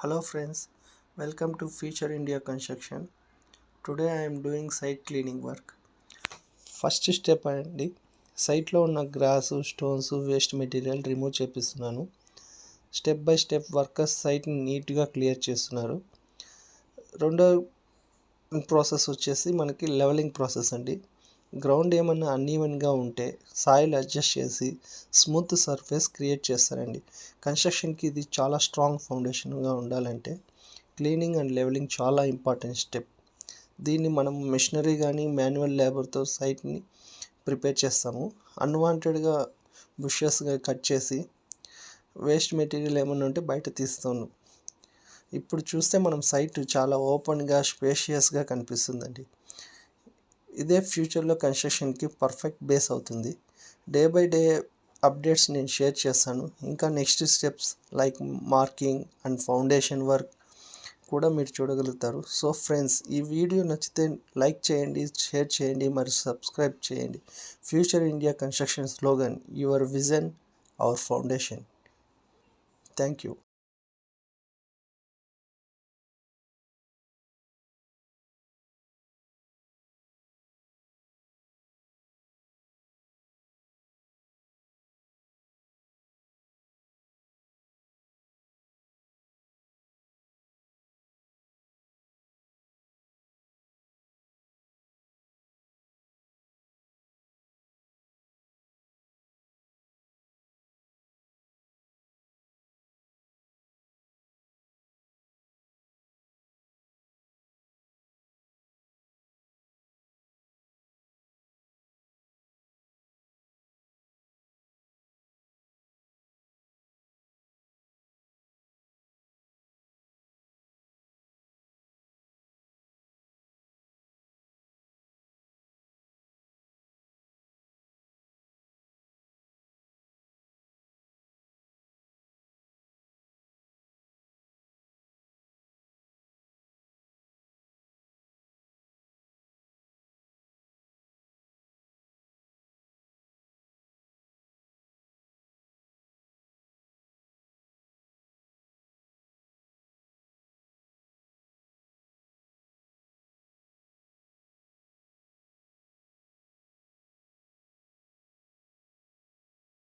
Hello friends, welcome to Future India Construction. Today I am doing site cleaning work. First step అండి, సైట్లో ఉన్న grass, stones, waste material remove చేపిస్తున్నాను. Step by step workers సైట్ని నీట్గా clear చేస్తున్నారు. రెండో process వచ్చేసి మనకి లెవెలింగ్ ప్రాసెస్ అండి. గ్రౌండ్ ఏమన్నా అన్ఈవెన్గా ఉంటే సాయిల్ అడ్జస్ట్ చేసి స్మూత్ సర్ఫేస్ క్రియేట్ చేస్తారండి. కన్స్ట్రక్షన్కి ఇది చాలా స్ట్రాంగ్ ఫౌండేషన్గా ఉండాలంటే క్లీనింగ్ అండ్ లెవెలింగ్ చాలా ఇంపార్టెంట్ స్టెప్. దీన్ని మనం మెషినరీ కానీ మాన్యువల్ లేబర్తో సైట్ని ప్రిపేర్ చేస్తాము. అన్వాంటెడ్గా బుషెస్గా కట్ చేసి వేస్ట్ మెటీరియల్ ఏమన్నా ఉంటే బయట తీస్తాను. ఇప్పుడు చూస్తే మనం సైట్ చాలా ఓపెన్గా స్పేషియస్గా కనిపిస్తుందండి. ఇదే ఫ్యూచర్లో కన్స్ట్రక్షన్కి పర్ఫెక్ట్ బేస్ అవుతుంది. డే బై డే అప్డేట్స్ నేను షేర్ చేస్తాను. ఇంకా next steps like marking and foundation work కూడా మీరు చూడగలుగుతారు. సో ఫ్రెండ్స్, ఈ వీడియో నచ్చితే లైక్ చేయండి, షేర్ చేయండి, మరియు సబ్స్క్రైబ్ చేయండి. Future India construction slogan, your vision our foundation. Thank you.